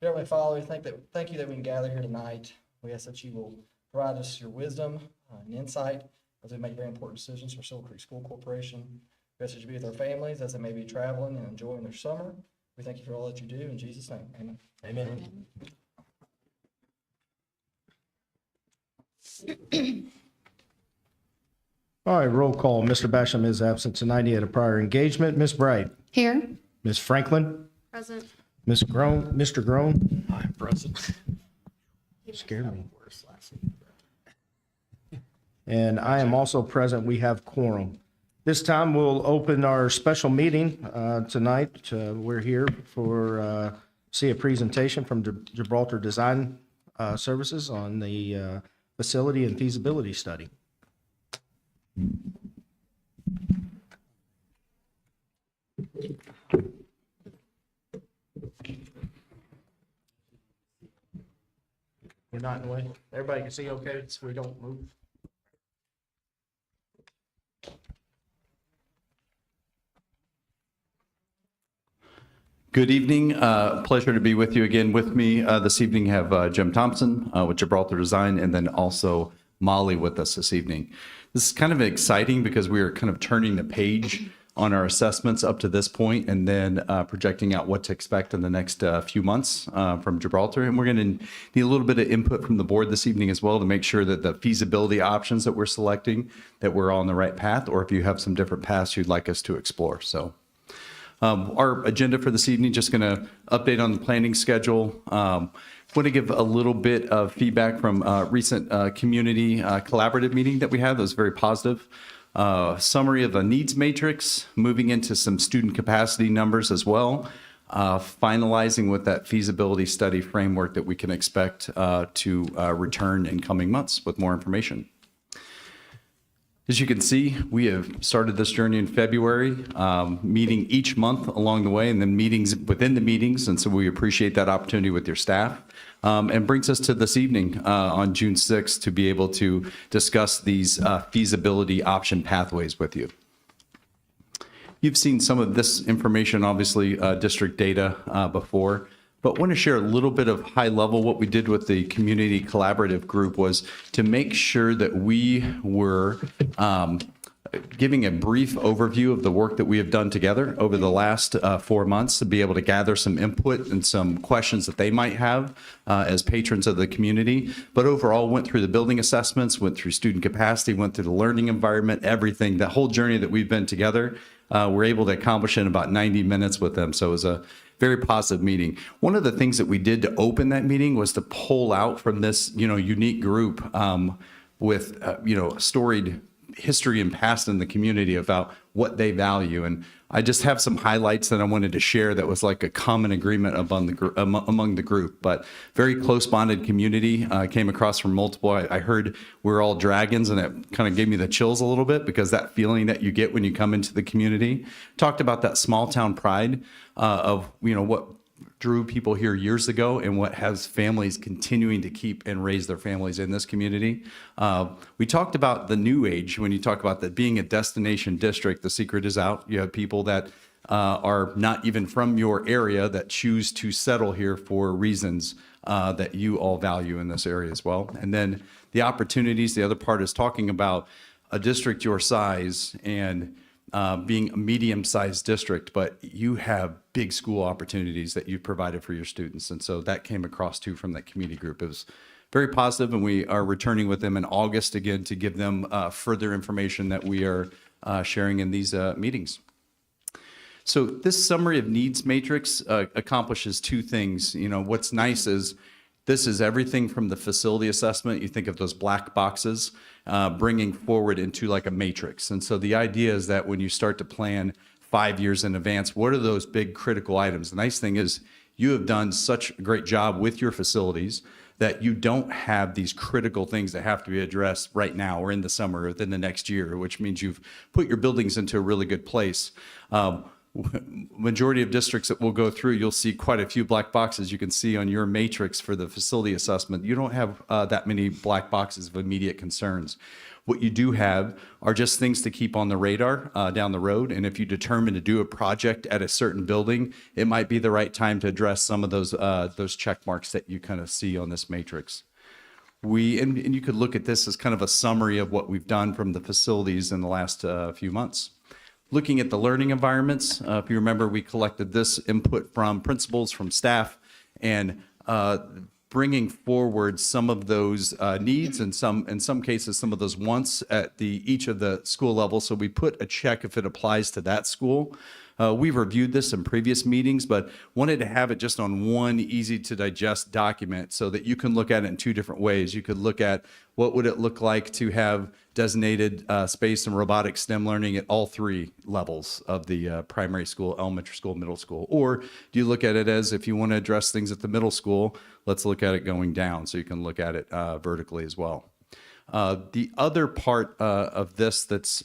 Dear Heavenly Father, we thank you that we can gather here tonight. We ask that you will provide us your wisdom and insight as we make very important decisions for Silver Creek School Corporation. We ask that you be with our families as they may be traveling and enjoying their summer. We thank you for all that you do. In Jesus' name, amen. Amen. All right, roll call. Mr. Basham is absent tonight. He had a prior engagement. Ms. Bright. Here. Ms. Franklin. Present. Ms. Groan. Mr. Groan. I'm present. Scared me. And I am also present. We have quorum. This time we'll open our special meeting tonight. We're here for see a presentation from Gibraltar Design Services on the facility and feasibility study. We're not in the way. Everybody can see okay, so we don't move. Good evening. Pleasure to be with you again. With me this evening have Jim Thompson with Gibraltar Design, and then also Molly with us this evening. This is kind of exciting because we are kind of turning the page on our assessments up to this point, and then projecting out what to expect in the next few months from Gibraltar. And we're going to need a little bit of input from the board this evening as well to make sure that the feasibility options that we're selecting, that we're on the right path, or if you have some different paths you'd like us to explore. So our agenda for this evening, just going to update on the planning schedule. Want to give a little bit of feedback from recent community collaborative meeting that we had. That was very positive. Summary of a needs matrix, moving into some student capacity numbers as well, finalizing with that feasibility study framework that we can expect to return in coming months with more information. As you can see, we have started this journey in February, meeting each month along the way, and then meetings within the meetings, and so we appreciate that opportunity with your staff. And brings us to this evening on June 6th to be able to discuss these feasibility option pathways with you. You've seen some of this information, obviously, district data before, but want to share a little bit of high level. What we did with the community collaborative group was to make sure that we were giving a brief overview of the work that we have done together over the last 4 months to be able to gather some input and some questions that they might have as patrons of the community. But overall, went through the building assessments, went through student capacity, went through the learning environment, everything, that whole journey that we've been together, we're able to accomplish in about 90 minutes with them. So it was a very positive meeting. One of the things that we did to open that meeting was to pull out from this, unique group with, storied history and past in the community about what they value. And I just have some highlights that I wanted to share that was like a common agreement among the group, but very close bonded community. Came across from multiple. I heard we're all dragons, and it kind of gave me the chills a little bit because that feeling that you get when you come into the community. Talked about that small town pride of, what drew people here years ago and what has families continuing to keep and raise their families in this community. We talked about the new age. When you talk about that being a destination district, the secret is out. You have people that are not even from your area that choose to settle here for reasons that you all value in this area as well. And then the opportunities, the other part is talking about a district your size and being a medium-sized district, but you have big school opportunities that you've provided for your students. And so that came across too from that community group. It was very positive, and we are returning with them in August again to give them further information that we are sharing in these meetings. So this summary of needs matrix accomplishes two things. What's nice is this is everything from the facility assessment. You think of those black boxes, bringing forward into like a matrix. And so the idea is that when you start to plan 5 years in advance, what are those big critical items? The nice thing is you have done such a great job with your facilities that you don't have these critical things that have to be addressed right now or in the summer or within the next year, which means you've put your buildings into a really good place. majority of districts that we'll go through, you'll see quite a few black boxes. You can see on your matrix for the facility assessment, you don't have that many black boxes of immediate concerns. What you do have are just things to keep on the radar down the road. And if you determine to do a project at a certain building, it might be the right time to address some of those check marks that you kind of see on this matrix. And you could look at this as kind of a summary of what we've done from the facilities in the last few months. Looking at the learning environments, if you remember, we collected this input from principals, from staff, and bringing forward some of those needs and in some cases, some of those wants at each of the school levels. So we put a check if it applies to that school. We've reviewed this in previous meetings, but wanted to have it just on one easy to digest document so that you can look at it in two different ways. You could look at what would it look like to have designated space and robotic STEM learning at all three levels of the primary school, elementary school, middle school. Or do you look at it as if you want to address things at the middle school, let's look at it going down so you can look at it vertically as well. The other part of this that's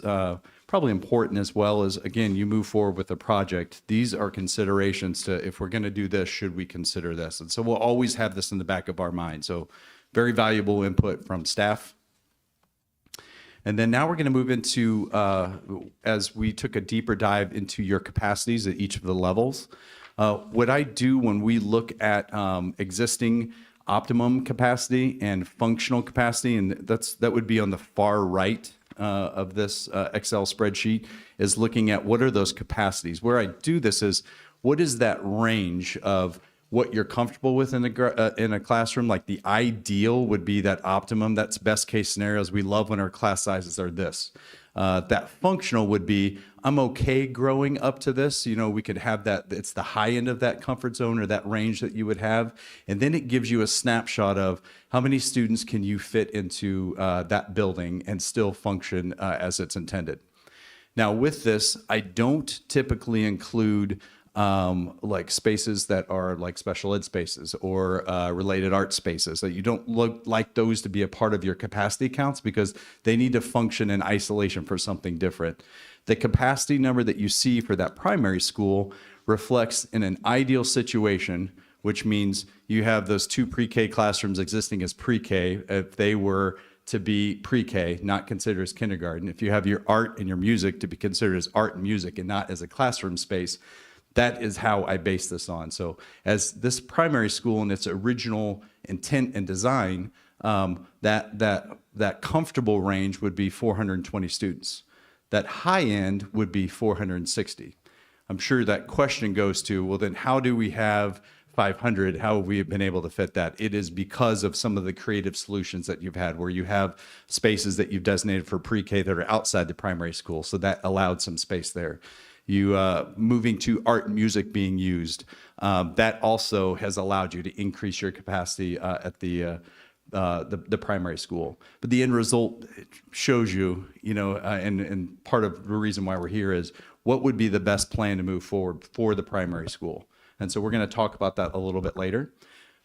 probably important as well is, again, you move forward with a project. These are considerations to, if we're going to do this, should we consider this? And so we'll always have this in the back of our mind. So very valuable input from staff. And then now we're going to move into, as we took a deeper dive into your capacities at each of the levels, what I do when we look at existing optimum capacity and functional capacity, and that would be on the far right of this Excel spreadsheet, is looking at what are those capacities. Where I do this is, what is that range of what you're comfortable with in a classroom? Like the ideal would be that optimum. That's best case scenarios. We love when our class sizes are this. That functional would be, I'm okay growing up to this. You know, we could have that, it's the high end of that comfort zone or that range that you would have. And then it gives you a snapshot of how many students can you fit into that building and still function as it's intended. Now with this, I don't typically include like spaces that are like special ed spaces or related art spaces, that you don't look like those to be a part of your capacity counts because they need to function in isolation for something different. The capacity number that you see for that primary school reflects in an ideal situation, which means you have those two pre-K classrooms existing as pre-K if they were to be pre-K, not considered as kindergarten. If you have your art and your music to be considered as art and music and not as a classroom space, that is how I base this on. So as this primary school in its original intent and design, that comfortable range would be 420 students. That high end would be 460. I'm sure that question goes to, well, then how do we have 500? How have we been able to fit that? It is because of some of the creative solutions that you've had where you have spaces that you've designated for pre-K that are outside the primary school. So that allowed some space there. You moving to art and music being used, that also has allowed you to increase your capacity at the primary school. But the end result shows you, and part of the reason why we're here is what would be the best plan to move forward for the primary school. And so we're going to talk about that a little bit later.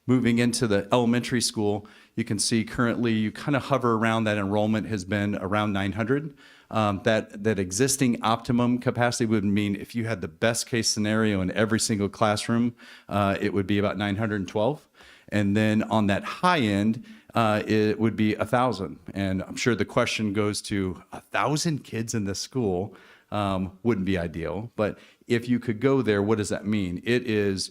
Moving into the elementary school, you can see currently you kind of hover around, that enrollment has been around 900. That existing optimum capacity would mean if you had the best case scenario in every single classroom, it would be about 912. And then on that high end, it would be 1,000. And I'm sure the question goes to 1,000 kids in this school wouldn't be ideal. But if you could go there, what does that mean? It is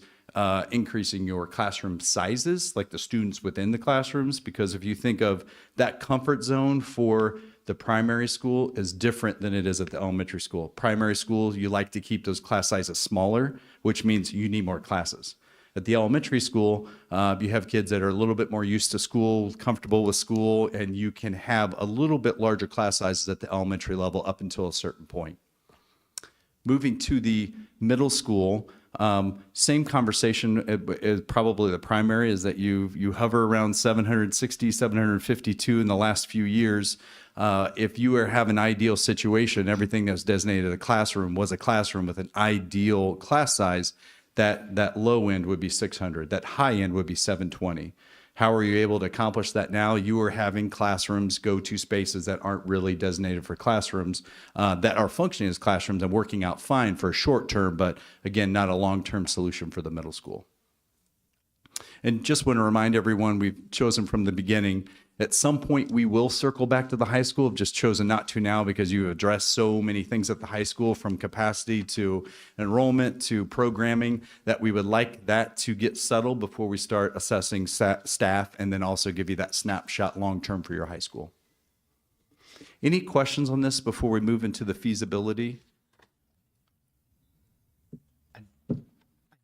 increasing your classroom sizes, like the students within the classrooms, because if you think of that comfort zone for the primary school is different than it is at the elementary school. Primary school, you like to keep those class sizes smaller, which means you need more classes. At the elementary school, you have kids that are a little bit more used to school, comfortable with school, and you can have a little bit larger class sizes at the elementary level up until a certain point. Moving to the middle school, same conversation is probably the primary, is that you hover around 760, 752 in the last few years. If you have an ideal situation, everything that's designated a classroom was a classroom with an ideal class size, that low end would be 600, that high end would be 720. How are you able to accomplish that now? You are having classrooms go to spaces that aren't really designated for classrooms, that are functioning as classrooms and working out fine for a short term, but again, not a long-term solution for the middle school. And just want to remind everyone, we've chosen from the beginning, at some point we will circle back to the high school. I've just chosen not to now because you address so many things at the high school, from capacity to enrollment to programming, that we would like that to get settled before we start assessing staff, and then also give you that snapshot long-term for your high school. Any questions on this before we move into the feasibility? I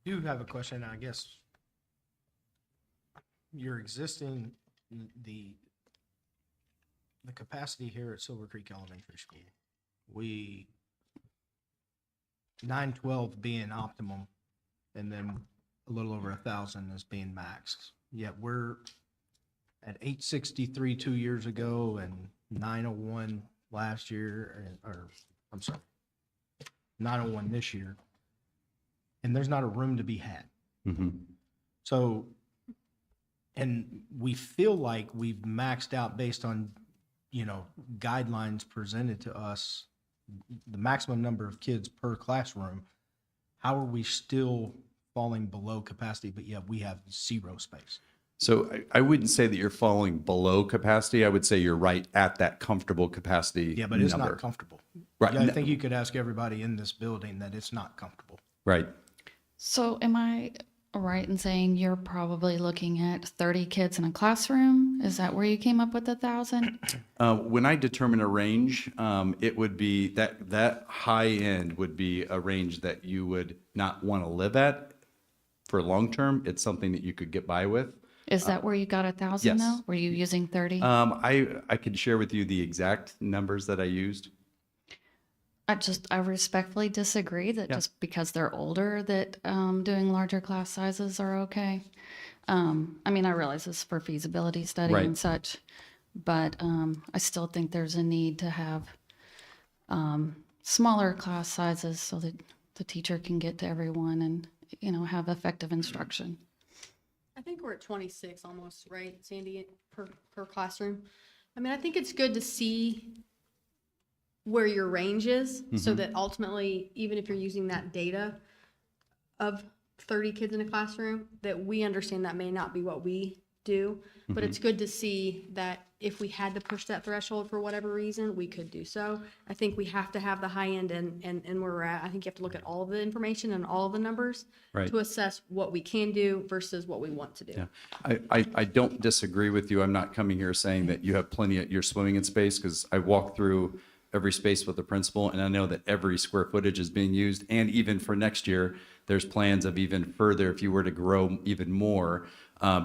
do have a question, I guess. Your existing, the capacity here at Silver Creek Elementary School, 912 being optimum, and then a little over 1,000 as being max. Yet we're at 863 2 years ago and 901 last year, or I'm sorry, 901 this year, and there's not a room to be had. Mm-hmm. So, and we feel like we've maxed out based on, guidelines presented to us, the maximum number of kids per classroom. How are we still falling below capacity, but yet we have zero space? So I wouldn't say that you're falling below capacity. I would say you're right at that comfortable capacity. Yeah, but it's number. not comfortable. Right. Yeah, I think you could ask everybody in this building that it's not comfortable. Right. So am I right in saying you're probably looking at 30 kids in a classroom? Is that where you came up with 1,000? When I determine a range, it would be that high end would be a range that you would not want to live at for long term. It's something that you could get by with. Is that where you got 1,000 yes. though? Were you using 30? I could share with you the exact numbers that I used. I respectfully disagree that just because they're older that doing larger class sizes are okay. I mean, I realize this is for feasibility study Right. and such, but I still think there's a need to have smaller class sizes so that the teacher can get to everyone and, have effective instruction. I think we're at 26 almost, right, Sandy, per classroom. I mean, I think it's good to see where your range is, so that ultimately, even if you're using that data of 30 kids in a classroom, that we understand that may not be what we do, but it's good to see that if we had to push that threshold for whatever reason, we could do so. I think we have to have the high end and where we're at. I think you have to look at all of the information and all of the numbers Right. to assess what we can do versus what we want to do. Yeah, I don't disagree with you. I'm not coming here saying that you have plenty of, you're swimming in space, because I walked through every space with the principal, and I know that every square footage is being used. And even for next year, there's plans of even further, if you were to grow even more,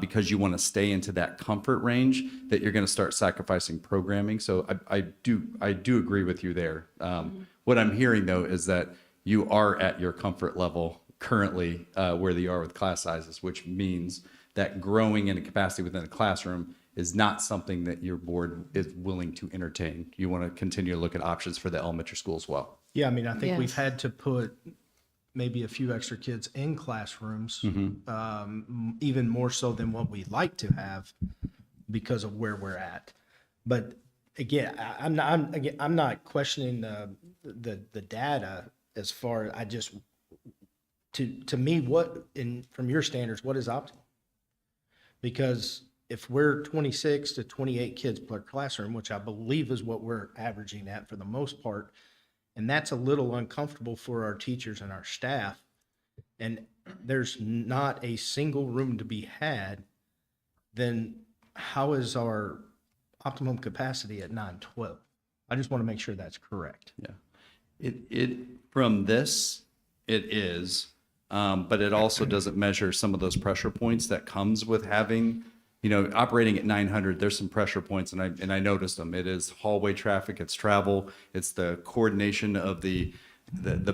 because you want to stay into that comfort range, that you're going to start sacrificing programming. So I do agree with you there. What I'm hearing though is that you are at your comfort level currently, where you are with class sizes, which means that growing in a capacity within a classroom is not something that your board is willing to entertain. You want to continue to look at options for the elementary school as well. Yeah, I mean, I think we've Yes. had to put maybe a few extra kids in classrooms, even more so than what we'd like to have because of where we're at. But again, I'm not questioning the data as far. I just to me, from your standards, what is optimal? Because if we're 26 to 28 kids per classroom, which I believe is what we're averaging at for the most part, and that's a little uncomfortable for our teachers and our staff, and there's not a single room to be had, then how is our optimum capacity at 912? I just want to make sure that's correct. Yeah, it from this, it is, but it also doesn't measure some of those pressure points that comes with having, operating at 900. There's some pressure points, and I noticed them. It is hallway traffic, it's travel, it's the coordination of the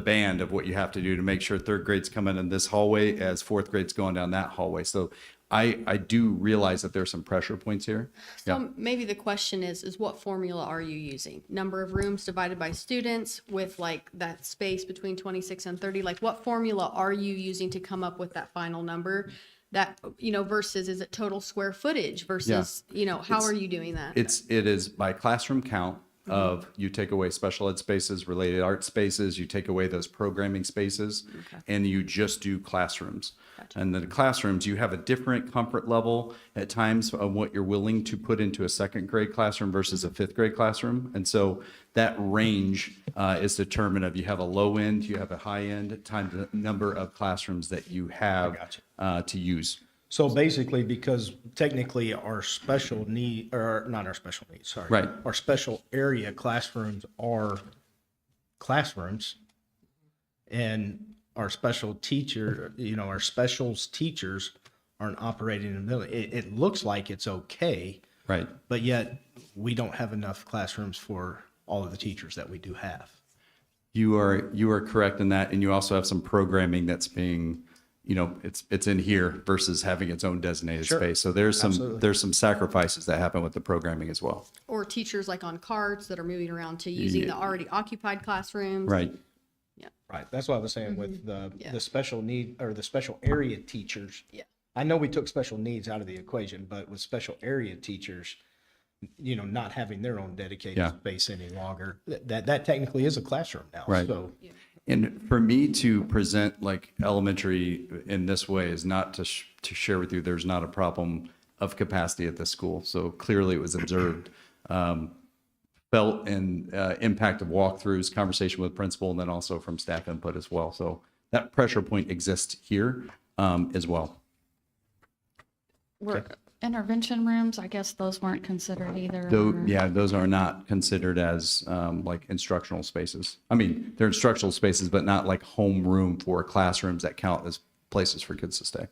band of what you have to do to make sure third grade's coming in this hallway as fourth grade's going down that hallway. So I do realize that there's some pressure points here. So maybe the question is what formula are you using? Number of rooms divided by students with like that space between 26 and 30? Like what formula are you using to come up with that final number that, versus is it total square footage versus, how are you doing that? It is by classroom count of you take away special ed spaces, related art spaces, you take away those programming spaces, and you just do classrooms. And the classrooms, you have a different comfort level at times of what you're willing to put into a second grade classroom versus a fifth grade classroom. And so that range is determined of, you have a low end, you have a high end, times the number of classrooms that you have to use. So basically, because technically our special need, or not our special needs, sorry. Right. Our special area classrooms are classrooms, and our special teacher, our specials teachers aren't operating in the building. It looks like it's okay, Right. but yet we don't have enough classrooms for all of the teachers that we do have. You are correct in that, and you also have some programming that's being, it's in here versus having its own designated Sure. space. So there's Absolutely. some sacrifices that happen with the programming as well. Or teachers like on carts that are moving around to using the already occupied classrooms. Right. Right. That's what I was saying with Yeah. the special need or the special area teachers. Yeah. I know we took special needs out of the equation, but with special area teachers, not having their own dedicated Yeah. space any longer, that technically is a classroom now. Right. So And for me to present like elementary in this way is not to share with you, there's not a problem of capacity at this school. So clearly it was observed, felt and impact of walkthroughs, conversation with principal, and then also from staff input as well. So that pressure point exists here as well. Were intervention rooms, I guess those weren't considered either. Though, or- yeah, those are not considered as like instructional spaces. I mean, they're instructional spaces, but not like homeroom for classrooms that count as places for kids to stay.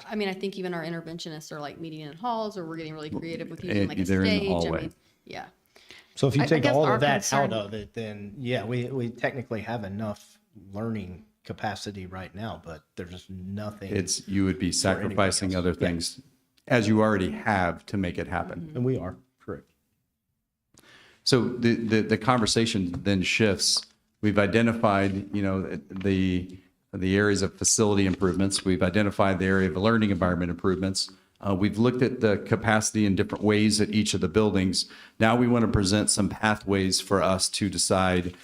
I mean, I think even our interventionists are like meeting in halls, or we're getting really creative with using like a They're in the stage. I hallway. mean, yeah. So if you I take guess all our of that concern- out of it, then yeah, we technically have enough learning capacity right now, but there's nothing. You would be sacrificing other things as you already have to make it happen. And we are, correct. So the conversation then shifts. We've identified, the areas of facility improvements. We've identified the area of learning environment improvements. We've looked at the capacity in different ways at each of the buildings. Now we want to present some pathways for us to decide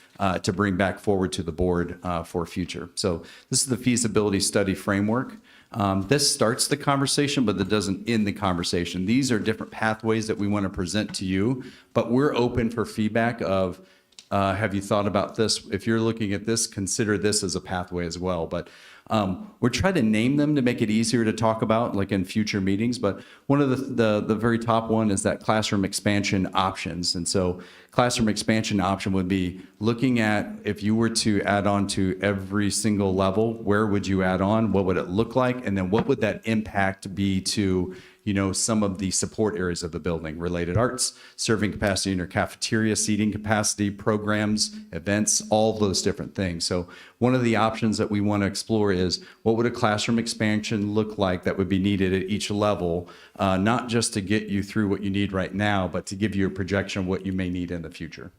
to bring back forward to the board for future. So this is the feasibility study framework. This starts the conversation, but that doesn't end the conversation. These are different pathways that we want to present to you, but we're open for feedback of, have you thought about this? If you're looking at this, consider this as a pathway as well. But we're trying to name them to make it easier to talk about, like in future meetings. But one of the very top one is that classroom expansion options. And so classroom expansion option would be looking at, if you were to add on to every single level, where would you add on? What would it look like? And then what would that impact be to some of the support areas of the building, related arts, serving capacity in your cafeteria, seating capacity, programs, events, all those different things. So one of the options that we want to explore is, what would a classroom expansion look like that would be needed at each level, not just to get you through what you need right now, but to give you a projection of what you may need in the future.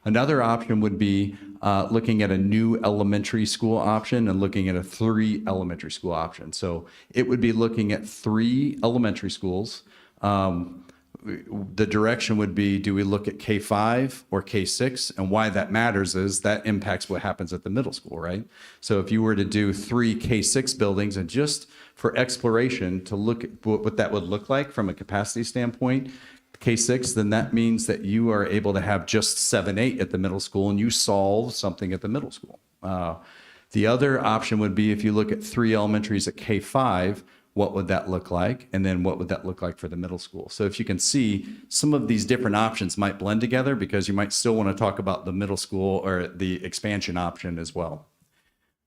Another option would be looking at a new elementary school option and looking at a 3 elementary school option. So it would be looking at 3 elementary schools. The direction would be, do we look at K-5 or K-6? And why that matters is that impacts what happens at the middle school, right? So if you were to do 3 K-6 buildings, and just for exploration to look at what that would look like from a capacity standpoint, K-6, then that means that you are able to have just 7-8 at the middle school, and you solve something at the middle school. The other option would be, if you look at 3 elementaries at K-5, what would that look like? And then what would that look like for the middle school? So if you can see, some of these different options might blend together, because you might still want to talk about the middle school or the expansion option as well.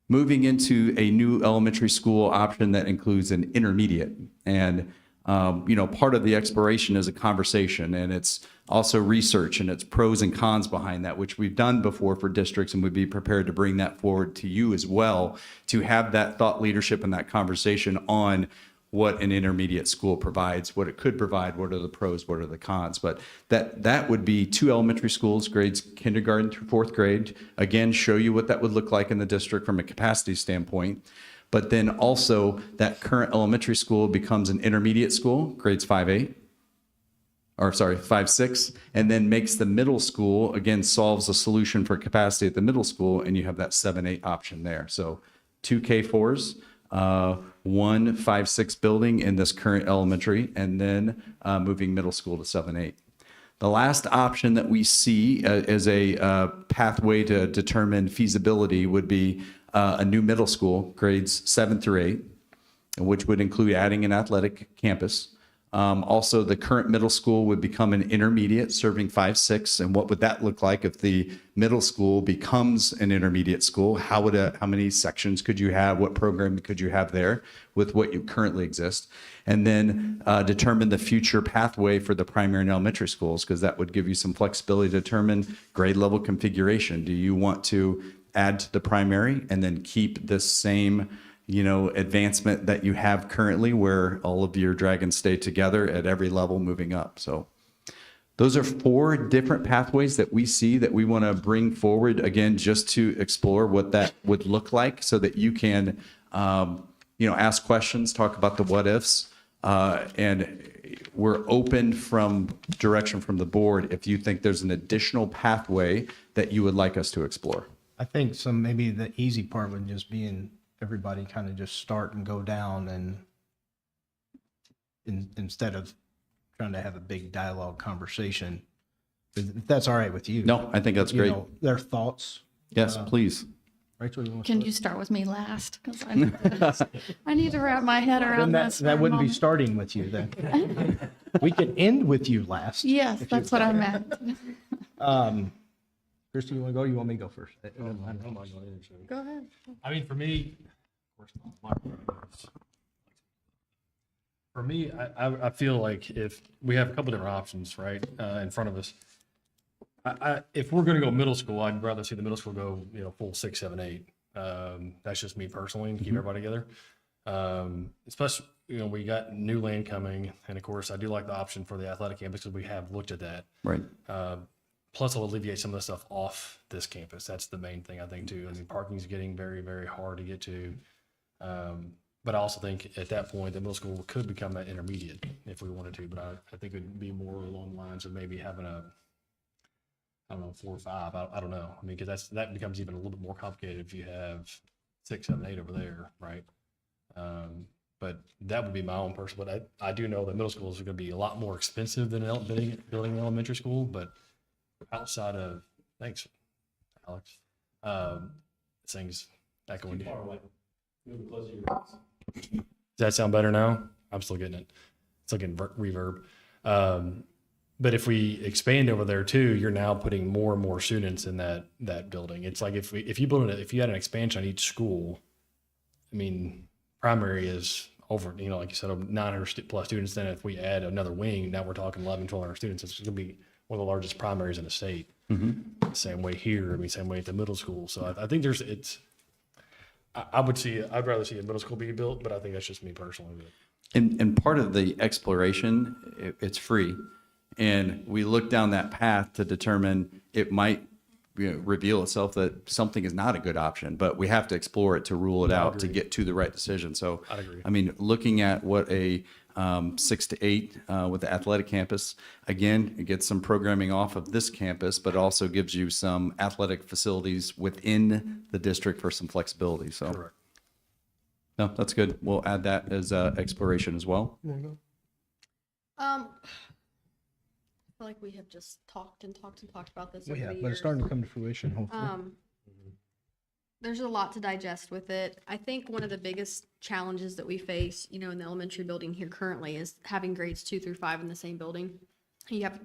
Moving into a new elementary school option that includes an intermediate. And part of the exploration is a conversation, and it's also research, and it's pros and cons behind that, which we've done before for districts, and would be prepared to bring that forward to you as well, to have that thought leadership and that conversation on what an intermediate school provides, what it could provide, what are the pros, what are the cons. But that would be 2 elementary schools, grades kindergarten through 4th grade. Again, show you what that would look like in the district from a capacity standpoint. But then also that current elementary school becomes an intermediate school, grades 5-8, or sorry, 5-6, and then makes the middle school, again, solves a solution for capacity at the middle school, and you have that 7-8 option there. So 2 K4s, one 5-6 building in this current elementary, and then moving middle school to 7-8. The last option that we see as a pathway to determine feasibility would be a new middle school, grades 7-8, which would include adding an athletic campus. Also, the current middle school would become an intermediate serving 5-6. And what would that look like if the middle school becomes an intermediate school? How many sections could you have? What program could you have there with what you currently exist? And then determine the future pathway for the primary and elementary schools, because that would give you some flexibility to determine grade level configuration. Do you want to add to the primary and then keep this same advancement that you have currently where all of your dragons stay together at every level moving up? So those are 4 different pathways that we see that we want to bring forward, again, just to explore what that would look like so that you can, ask questions, talk about the what ifs, and we're open from direction from the board if you think there's an additional pathway that you would like us to explore. I think maybe the easy part would just be everybody kind of just start and go down, and instead of trying to have a big dialogue conversation, if that's all right with you. No, I think that's great. Their thoughts. Yes, please. Rachel, you want Can you start with me last? Because I need to wrap my head around Then this. that for a wouldn't be moment. starting with you then. We can end with you last. Yes, that's what I meant. Christy, you want to go? You want me to go first? Go ahead. I mean, for me, of course, not my preference. For me, I feel like if we have a couple different options, right, in front of us, if we're going to go middle school, I'd rather see the middle school go, full 6, 7, 8. That's just me personally, to keep everybody together. Especially, we got new land coming, and of course, I do like the option for the athletic campus because we have looked at that. Right. Plus, it'll alleviate some of the stuff off this campus. That's the main thing, I think, too. I mean, parking is getting very, very hard to get to. But I also think at that point, the middle school could become an intermediate if we wanted to. But I think it would be more along the lines of maybe having 4 or 5. I don't know. I mean, because that becomes even a little bit more complicated if you have 6, 7, 8 over there, right? But that would be my own personal. But I do know that middle schools are going to be a lot more expensive than building an elementary school. But outside of, thanks, Alex. Things echoing. Does that sound better now? I'm still getting it. Still getting reverb. But if we expand over there too, you're now putting more and more students in that building. It's like if you had an expansion on each school, I mean, primary is over, like you said, 900 plus students. Then if we add another wing, now we're talking 1,100 students. It's going to be one of the largest primaries in the state. Mm-hmm. Same way here. I mean, same way at the middle school. So I think I'd rather see a middle school be built, but I think that's just me personally. And part of the exploration, it's free. And we look down that path to determine it might reveal itself that something is not a good option, but we have to explore it to rule it out to get to the right decision. So, I'd agree. I mean, looking at what a 6 to 8 with the athletic campus, again, it gets some programming off of this campus, but also gives you some athletic facilities within the district for some flexibility. So, Correct. No, that's good. We'll add that as exploration as well. I feel like we have just talked about this over Yeah, the but years. it's starting to come to fruition, hopefully. There's a lot to digest with it. I think one of the biggest challenges that we face, in the elementary building here currently is having grades 2 through 5 in the same building. You have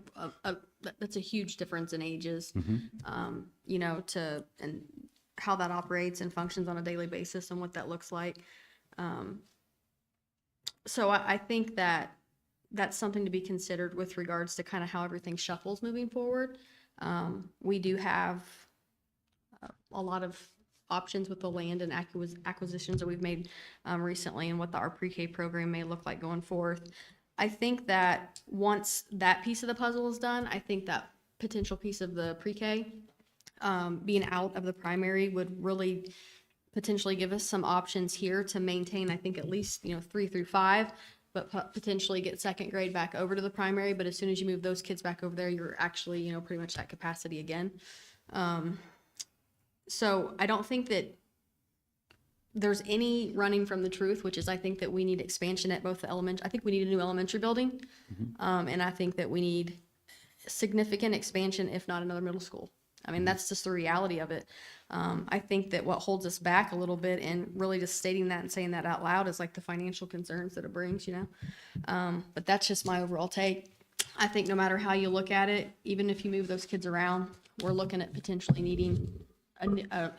that's a huge difference in ages, and how that operates and functions on a daily basis and what that looks like. So I think that's something to be considered with regards to kind of how everything shuffles moving forward. We do have a lot of options with the land and acquisitions that we've made recently and what our pre-K program may look like going forth. I think that once that piece of the puzzle is done, I think that potential piece of the pre-K being out of the primary would really potentially give us some options here to maintain, I think, at least, 3 through 5, but potentially get second grade back over to the primary. But as soon as you move those kids back over there, you're actually, pretty much at capacity again. So I don't think that there's any running from the truth, which is I think that we need expansion at both the I think we need a new elementary building. And I think that we need significant expansion, if not another middle school. I mean, that's just the reality of it. I think that what holds us back a little bit, and really just stating that and saying that out loud, is like the financial concerns that it brings, But that's just my overall take. I think no matter how you look at it, even if you move those kids around, we're looking at potentially needing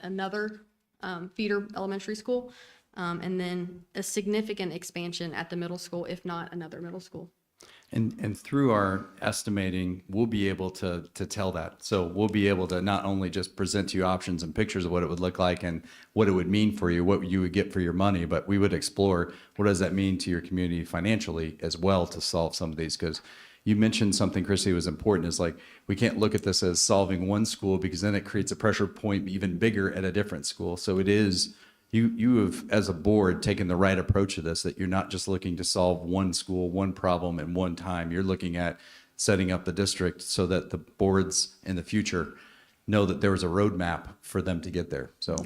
another feeder elementary school, and then a significant expansion at the middle school, if not another middle school. And through our estimating, we'll be able to tell that. So we'll be able to not only just present to you options and pictures of what it would look like and what it would mean for you, what you would get for your money, but we would explore what does that mean to your community financially as well to solve some of these. Because you mentioned something, Chrissy, was important, is like, we can't look at this as solving one school, because then it creates a pressure point even bigger at a different school. So it is, you have, as a board, taken the right approach to this, that you're not just looking to solve one school, one problem at one time. You're looking at setting up the district so that the boards in the future know that there was a roadmap for them to get there. So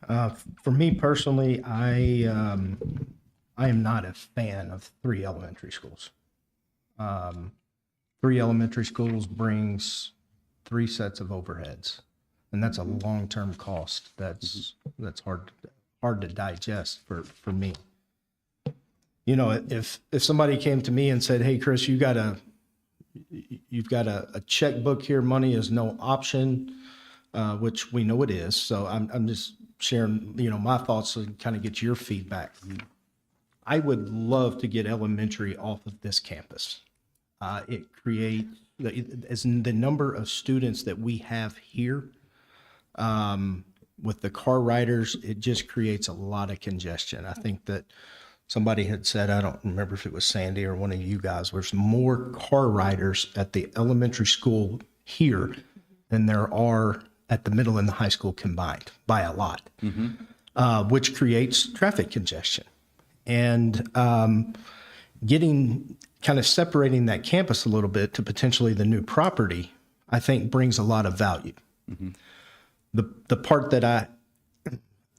For me personally, I am not a fan of 3 elementary schools. 3 elementary schools brings 3 sets of overheads, and that's a long-term cost. That's hard to digest for me. If somebody came to me and said, "Hey, Chris, you've got a checkbook here. Money is no option," which we know it is. So I'm just sharing, my thoughts and kind of get your feedback. I would love to get elementary off of this campus. It creates, as in the number of students that we have here, with the car riders, it just creates a lot of congestion. I think that somebody had said, I don't remember if it was Sandy or one of you guys, there's more car riders at the elementary school here than there are at the middle and the high school combined, by a lot, which creates traffic congestion. And getting kind of separating that campus a little bit to potentially the new property, I think brings a lot of value. The part that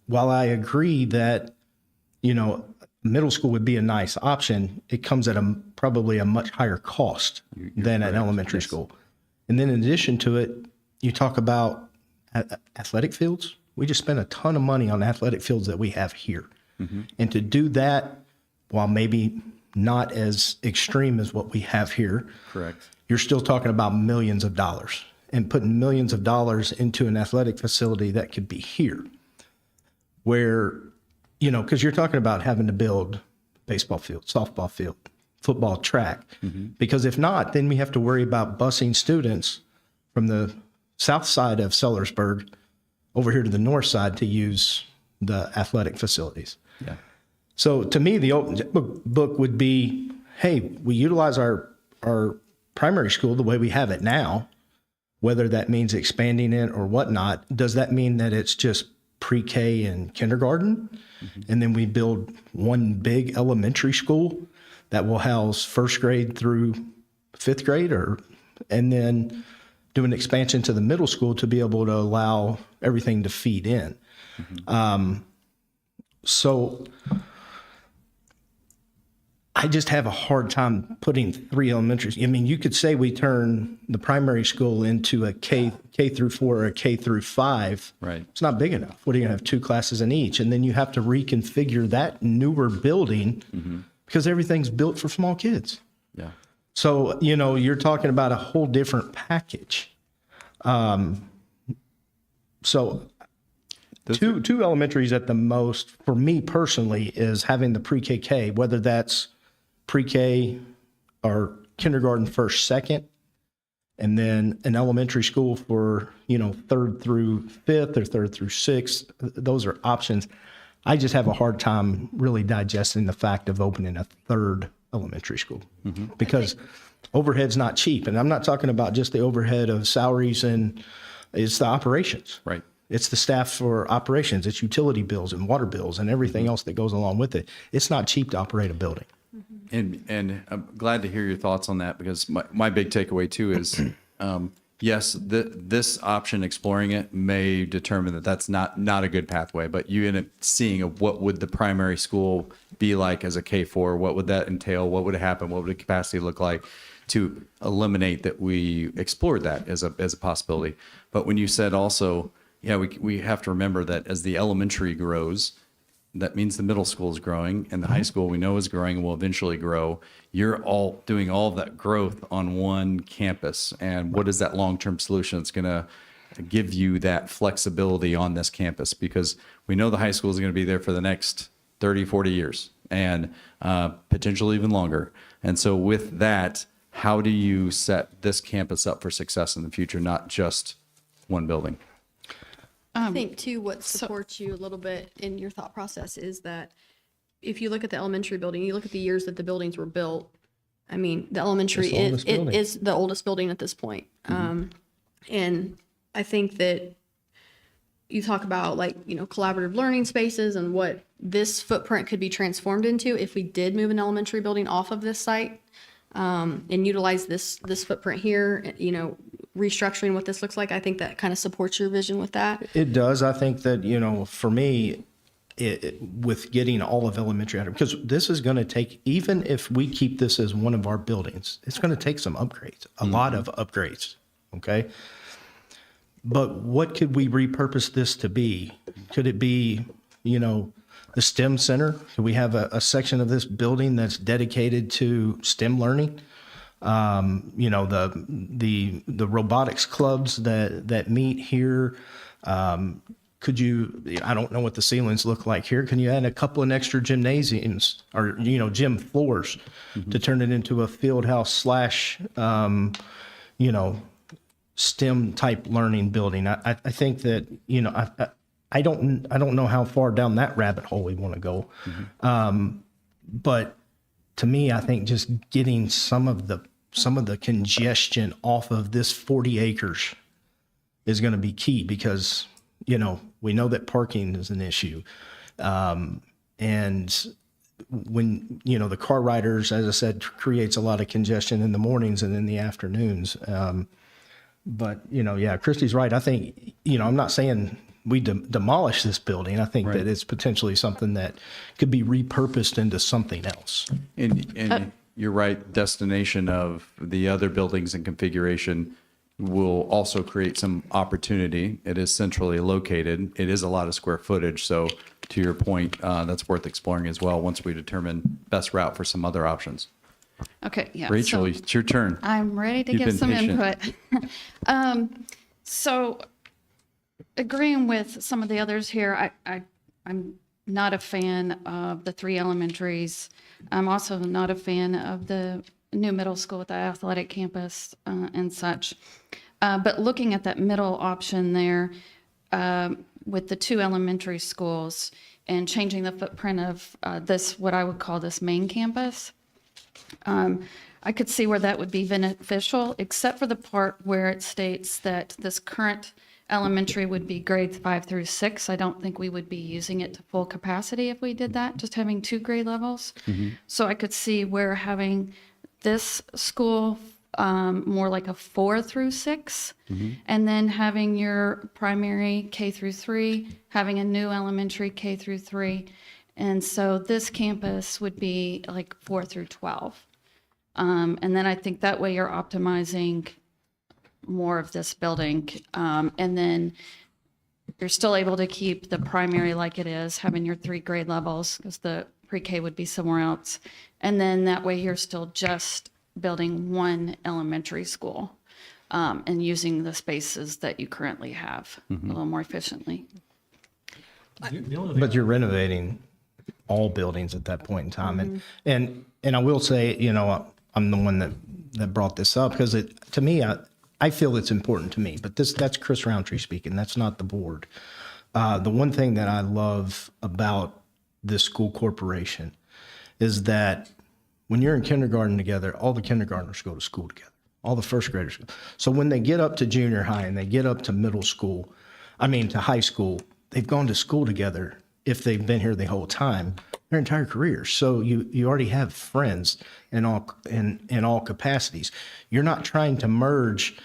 while I agree that, middle school would be a nice option, it comes at probably a much higher cost than an elementary school. And then in addition to it, you talk about athletic fields. We just spent a ton of money on athletic fields that we have here. And to do that, while maybe not as extreme as what we have here, correct, you're still talking about millions of dollars, and putting millions of dollars into an athletic facility that could be here, where, because you're talking about having to build baseball field, softball field, football track, because if not, then we have to worry about busing students from the south side of Sellersburg over here to the north side to use the athletic facilities. yeah, So to me, the open book would be, hey, we utilize our primary school the way we have it now, whether that means expanding it or whatnot. Does that mean that it's just pre-K and kindergarten? And then we build one big elementary school that will house first grade through 5th grade, and then do an expansion to the middle school to be able to allow everything to feed in. So I just have a hard time putting 3 elementaries. I mean, you could say we turn the primary school into a K through 4 or a K through 5. right, It's not big enough. What are you going to have 2 classes in each? And then you have to reconfigure that newer building because everything's built for small kids. yeah. So, you're talking about a whole different package. So two elementaries at the most, for me personally, is having the pre-KK, whether that's pre-K or kindergarten first, second, and then an elementary school for, 3rd through 5th or 3rd through 6th. Those are options. I just have a hard time really digesting the fact of opening a 3rd elementary school because overhead's not cheap. And I'm not talking about just the overhead of salaries, and it's the operations. Right. It's the staff for operations. It's utility bills and water bills and everything else that goes along with it. It's not cheap to operate a building. And I'm glad to hear your thoughts on that, because my big takeaway too is, yes, this option, exploring it, may determine that that's not a good pathway, but you end up seeing what would the primary school be like as a K-4? What would that entail? What would happen? What would the capacity look like to eliminate that? We explored that as a possibility. But when you said also, yeah, we have to remember that as the elementary grows, that means the middle school is growing, and the high school we know is growing and will eventually grow. You're all doing all of that growth on one campus. And what is that long-term solution that's going to give you that flexibility on this campus? Because we know the high school is going to be there for the next 30, 40 years, and potentially even longer. And so with that, how do you set this campus up for success in the future, not just one building? I think too, what supports you a little bit in your thought process is that if you look at the elementary building, you look at the years that the buildings were built. I mean, the elementary It's the oldest building. is the oldest building at this point. And I think that you talk about, like, you know, collaborative learning spaces and what this footprint could be transformed into if we did move an elementary building off of this site, and utilize this footprint here, you know, restructuring what this looks like. I think that kind of supports your vision with that. It does. I think that, you know, for me, with getting all of elementary out of, because this is going to take, even if we keep this as one of our buildings, it's going to take some upgrades, a lot of upgrades. Okay. But what could we repurpose this to be? Could it be, you know, the STEM center? Could we have a section of this building that's dedicated to STEM learning? You know, the robotics clubs that meet here. Could you, I don't know what the ceilings look like here. Can you add a couple of extra gymnasiums or, you know, gym floors to turn it into a field house slash, you know, STEM type learning building? I think that, you know, I don't know how far down that rabbit hole we want to go. But to me, I think just getting some of the congestion off of this 40 acres is going to be key, because, you know, we know that parking is an issue. And when, you know, the car riders, as I said, creates a lot of congestion in the mornings and in the afternoons. But, you know, yeah, Christy's right. I think, you know, I'm not saying we demolish this building. I think that it's potentially something that could be repurposed into something else. And you're right, destination of the other buildings and configuration will also create some opportunity. It is centrally located. It is a lot of square footage. So to your point, that's worth exploring as well once we determine best route for some other options. Okay, yeah. Rachel, so it's your turn. I'm ready to You've give been some patient. input. So agreeing with some of the others here, I'm not a fan of the 3 elementaries. I'm also not a fan of the new middle school with the athletic campus and such. But looking at that middle option there with the 2 elementary schools and changing the footprint of this, what I would call this main campus, I could see where that would be beneficial, except for the part where it states that this current elementary would be grades 5 through 6. I don't think we would be using it to full capacity if we did that, just having 2 grade levels. So I could see where having this school more like a 4 through 6, and then having your primary K through 3, having a new elementary K through 3. And so this campus would be like 4 through 12. And then I think that way you're optimizing more of this building. And then you're still able to keep the primary like it is, having your 3 grade levels, because the pre-K would be somewhere else. And then that way you're still just building 1 elementary school and using the spaces that you currently have a little more efficiently. But you're renovating all buildings at that point in time. And I will say, you know, I'm the one that brought this up because to me, I feel it's important to me, but that's Chris Roundtree speaking. That's not the board. The one thing that I love about this school corporation is that when you're in kindergarten together, all the kindergartners go to school together, all the first graders. So when they get up to junior high and they get up to middle school, to high school. They've gone to school together if they've been here the whole time, their entire career. So you already have friends in all capacities. You're not trying to merge,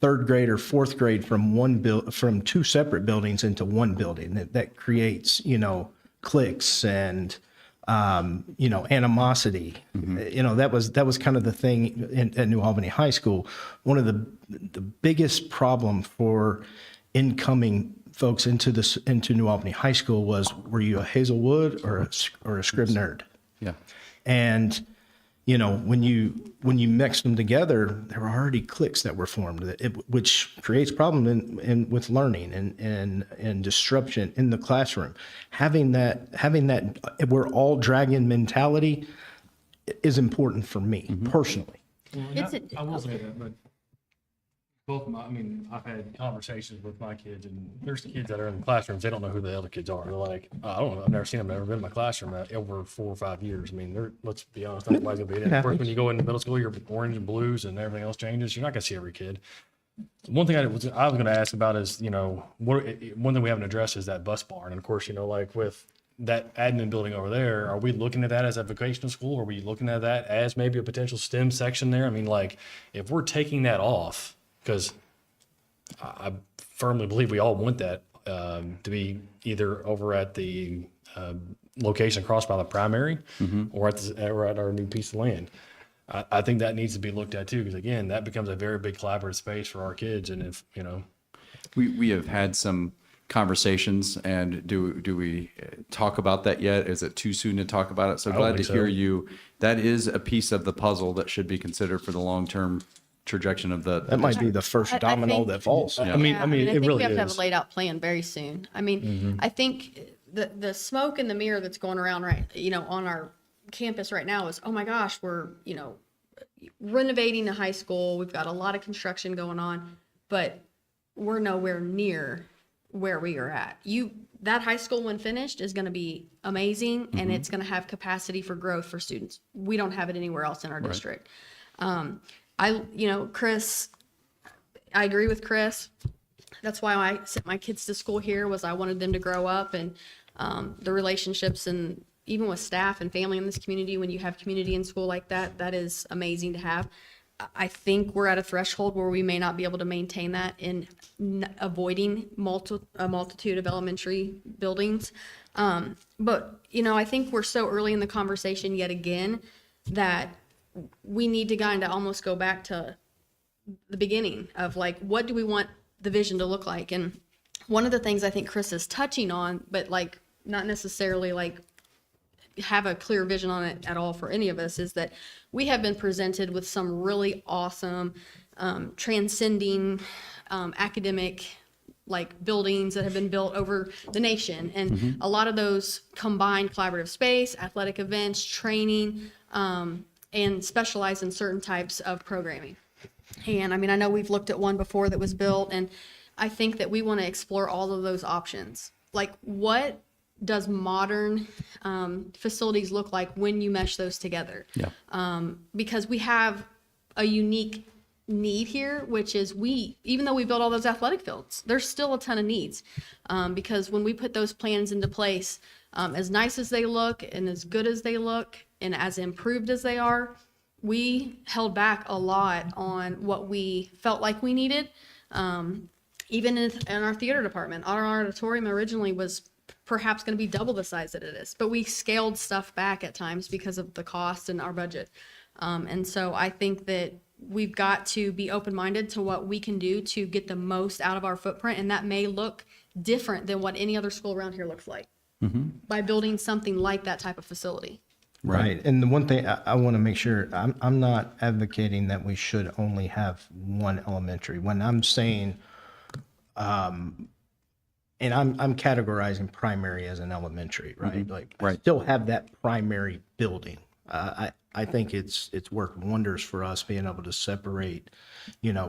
third grade or fourth grade from two separate buildings into one building. That creates, cliques and animosity. That was kind of the thing at New Albany High School. One of the biggest problem for incoming folks into New Albany High School was, were you a Hazelwood or a Scrib nerd? Yeah. And when you mix them together, there were already cliques that were formed, which creates problem with learning and disruption in the classroom. Having that we're all dragon mentality is important for me personally. I will say that, but I've had conversations with my kids, and there's kids that are in the classrooms, they don't know who the other kids are. They're like, I don't know, I've never seen them, never been in my classroom over 4 or 5 years. Let's be honest, not everybody's gonna be in it. Of course, when you go into middle school, you're orange and blues and everything else changes. You're not gonna see every kid. One thing I was gonna ask about is, one thing we haven't addressed is that bus barn. And of course, like with that admin building over there, are we looking at that as a vocational school? Are we looking at that as maybe a potential STEM section there? If we're taking that off, because I firmly believe we all want that to be either over at the location across by the primary or at our new piece of land. I think that needs to be looked at too, because again, that becomes a very big collaborative space for our kids. And if, We have had some conversations, and do we talk about that yet? Is it too soon to talk about it? So don't glad to think so. hear you. That is a piece of the puzzle that should be considered for the long-term trajectory of the. That might be the first I domino think- that falls. I mean, I it think really we have to have is. a laid out plan very soon. I think the smoke and the mirror that's going around on our campus right now is, oh my gosh, we're, renovating the high school. We've got a lot of construction going on, but we're nowhere near where we are at. That high school, when finished, is going to be amazing, and it's going to have capacity for growth for students. We don't have it anywhere else in our district. Chris, I agree with Chris. That's why I sent my kids to school here, was I wanted them to grow up, and the relationships, and even with staff and family in this community, when you have community in school like that, that is amazing to have. I think we're at a threshold where we may not be able to maintain that in avoiding a multitude of elementary buildings. But I think we're so early in the conversation yet again that we need to kind of almost go back to the beginning of what do we want the vision to look like? And one of the things I think Chris is touching on, but not necessarily have a clear vision on it at all for any of us, is that we have been presented with some really awesome, transcending, academic buildings that have been built over the nation. And a lot of those combine collaborative space, athletic events, training, and specialize in certain types of programming. And I know we've looked at one before that was built, and I think that we want to explore all of those options. What does modern facilities look like when you mesh those together? Yeah. Because we have a unique need here, which is even though we built all those athletic fields, there's still a ton of needs. Because when we put those plans into place, as nice as they look and as good as they look and as improved as they are, we held back a lot on what we felt like we needed. Even in our theater department, our auditorium originally was perhaps going to be double the size that it is, but we scaled stuff back at times because of the cost and our budget. And so I think that we've got to be open-minded to what we can do to get the most out of our footprint, and that may look different than what any other school around here looks like by building something like that type of facility. Right. And the one thing I want to make sure, I'm not advocating that we should only have one elementary. When I'm saying, and I'm categorizing primary as an elementary, right? I still have that primary building. I think it's worked wonders for us being able to separate,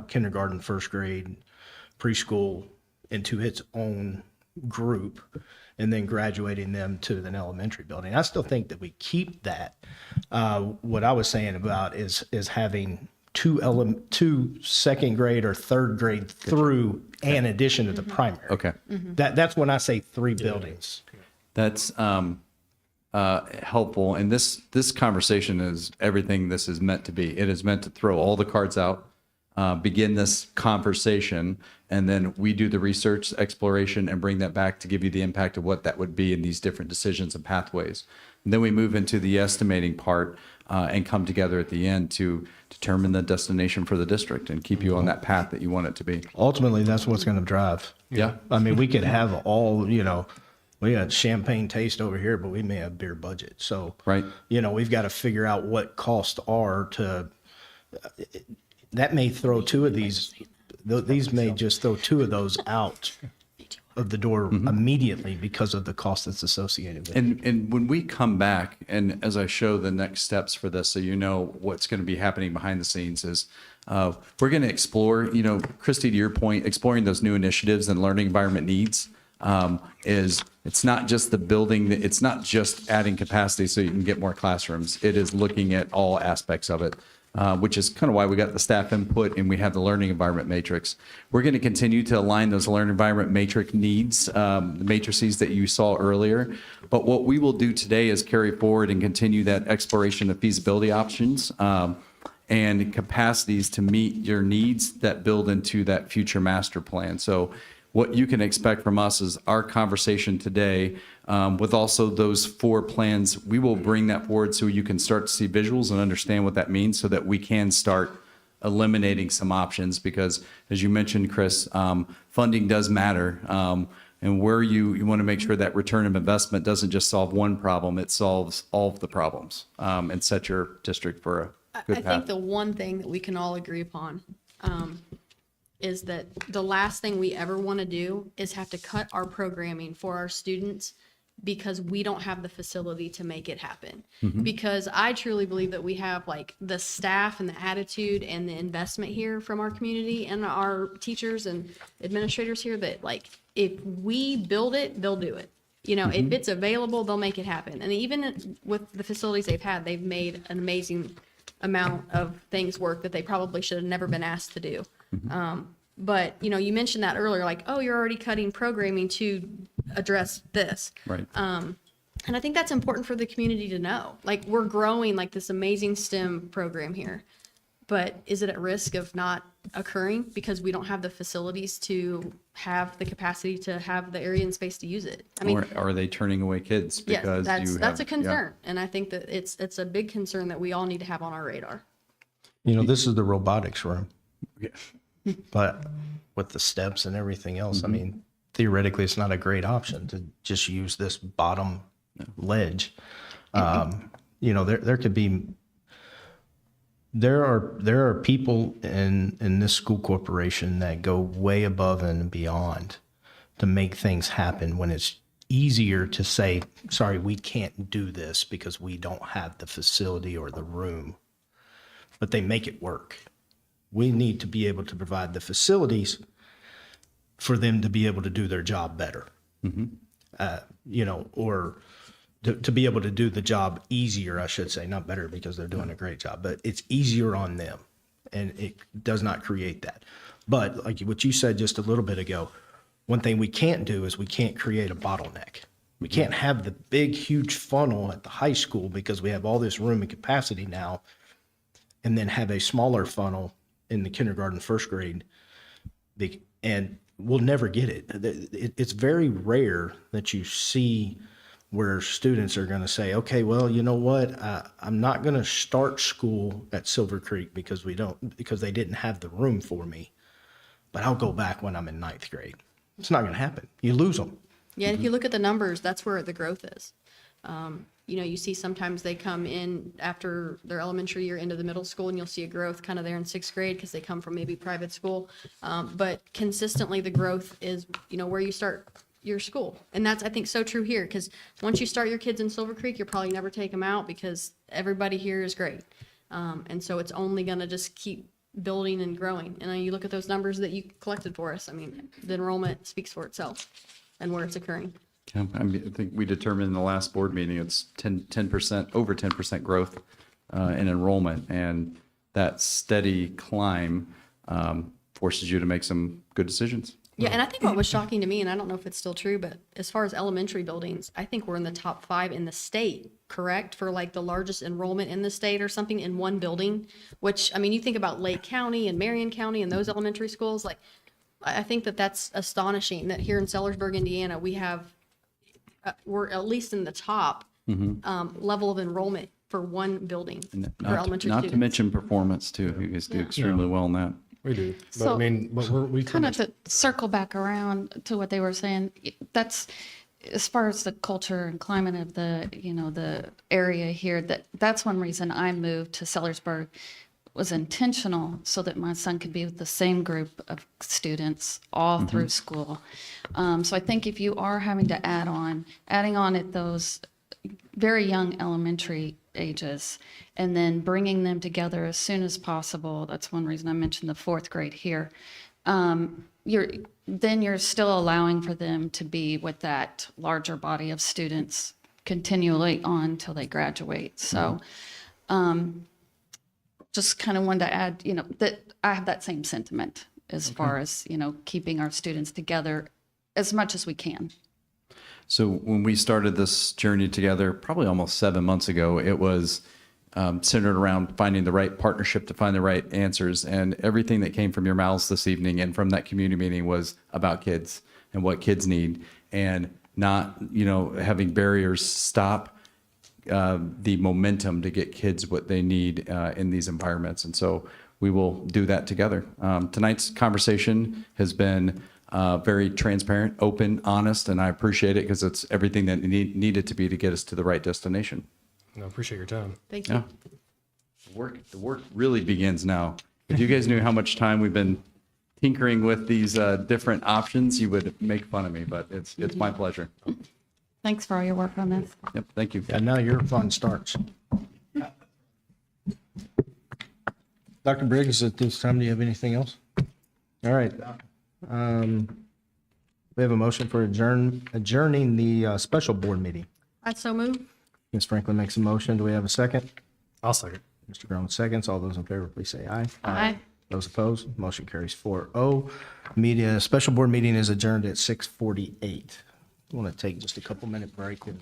kindergarten, first grade, preschool into its own group, and then graduating them to an elementary building. I still think that we keep that. What I was saying about is having two second grade or third grade through in addition to the primary. Okay. That's when I say 3 buildings. That's helpful. And this conversation is everything this is meant to be. It is meant to throw all the cards out, begin this conversation, and then we do the research, exploration, and bring that back to give you the impact of what that would be in these different decisions and pathways. And then we move into the estimating part and come together at the end to determine the destination for the district and keep you on that path that you want it to be. Ultimately, that's what's going to drive. Yeah. I mean, we could have all, we got champagne taste over here, but we may have beer budget. So, Right. We've got to figure out what costs are that may throw 2 of these may just throw 2 of those out of the door immediately because of the cost that's associated with it. And when we come back, and as I show the next steps for this, so you know what's going to be happening behind the scenes is we're going to explore, Christy, to your point, exploring those new initiatives and learning environment needs it's not just the building, it's not just adding capacity so you can get more classrooms. It is looking at all aspects of it. Which is kind of why we got the staff input and we have the learning environment matrix. We're going to continue to align those learning environment matrix needs, the matrices that you saw earlier. But what we will do today is carry forward and continue that exploration of feasibility options and capacities to meet your needs that build into that future master plan. So what you can expect from us is our conversation today with also those 4 plans. We will bring that forward so you can start to see visuals and understand what that means so that we can start eliminating some options because, as you mentioned, Chris, funding does matter. And where you want to make sure that return of investment doesn't just solve one problem, it solves all of the problems and set your district for a good I path. think the one thing that we can all agree upon is that the last thing we ever want to do is have to cut our programming for our students because we don't have the facility to make it happen. Because I truly believe that we have like the staff and the attitude and the investment here from our community and our teachers and administrators here that like, if we build it, they'll do it. If it's available, they'll make it happen. And even with the facilities they've had, they've made an amazing amount of things work that they probably should have never been asked to do. But you mentioned that earlier, like, oh, you're already cutting programming to address this. Right. And I think that's important for the community to know. Like, we're growing like this amazing STEM program here, but is it at risk of not occurring because we don't have the facilities to have the capacity to have the area and space to use it? I mean, Or are they turning away kids yes, because that's a yeah. concern. And I think that it's a big concern that we all need to have on our radar. This is the robotics room. Yeah. But with the steps and everything else, I mean, theoretically, it's not a great option to just use this bottom ledge. There could be, there are people in this school corporation that go way above and beyond to make things happen when it's easier to say, sorry, we can't do this because we don't have the facility or the room, but they make it work. We need to be able to provide the facilities for them to be able to do their job better, or to be able to do the job easier, I should say, not better because they're doing a great job, but it's easier on them and it does not create that. But like what you said just a little bit ago, one thing we can't do is we can't create a bottleneck. We can't have the big, huge funnel at the high school because we have all this room and capacity now, and then have a smaller funnel in the kindergarten, first grade, and we'll never get it. It's very rare that you see where students are going to say, okay, well, you know what? I'm not going to start school at Silver Creek because they didn't have the room for me, but I'll go back when I'm in 9th grade. It's not going to happen. You lose them. Yeah, and if you look at the numbers, that's where the growth is. You see sometimes they come in after their elementary year into the middle school, and you'll see a growth kind of there in 6th grade because they come from maybe private school. But consistently, the growth is, where you start your school. And that's, I think, so true here because once you start your kids in Silver Creek, you'll probably never take them out because everybody here is great. And so it's only going to just keep building and growing. And then you look at those numbers that you collected for us. I mean, the enrollment speaks for itself and where it's occurring. Yeah, I think we determined in the last board meeting, it's 10%, over 10% growth in enrollment. And that steady climb forces you to make some good decisions. Yeah, and I think what was shocking to me, and I don't know if it's still true, but as far as elementary buildings, I think we're in the top 5 in the state, correct? For like the largest enrollment in the state or something in one building, which, I mean, you think about Lake County and Marion County and those elementary schools, like, I think that that's astonishing that here in Sellersburg, Indiana, we have, we're at least in the top level of enrollment for one building for elementary Not students. to mention performance too. You guys do extremely well in that. We do. But So- I mean, but we Kind of to circle back around to what they were saying, that's, as far as the culture and climate of the, the area here, that's one reason I moved to Sellersburg, was intentional so that my son could be with the same group of students all through school. So I think if you are having to adding on at those very young elementary ages and then bringing them together as soon as possible, that's one reason I mentioned the 4th grade here. You're still allowing for them to be with that larger body of students continually on till they graduate. So just kind of wanted to add, that I have that same sentiment as far as, keeping our students together as much as we can. So when we started this journey together, probably almost 7 months ago, it was centered around finding the right partnership to find the right answers. And everything that came from your mouths this evening and from that community meeting was about kids and what kids need, and not, having barriers stop the momentum to get kids what they need in these environments. And so we will do that together. Tonight's conversation has been very transparent, open, honest, and I appreciate it because it's everything that needed to be to get us to the right destination. I appreciate your time. Thank you. Yeah. The work really begins now. If you guys knew how much time we've been tinkering with these different options, you would make fun of me, but it's my pleasure. Thanks for all your work on this. Yep, thank you. Yeah, now your fun starts. Dr. Briggs, at this time, do you have anything else? All right. We have a motion for adjourning the special board meeting. I'd so move. Ms. Franklin makes a motion. Do we have a second? I'll second. Mr. Brown seconds. All those in favor, please say aye. Aye. Those opposed, motion carries 4-0. Special board meeting is adjourned at 6:48. I want to take just a couple minute break and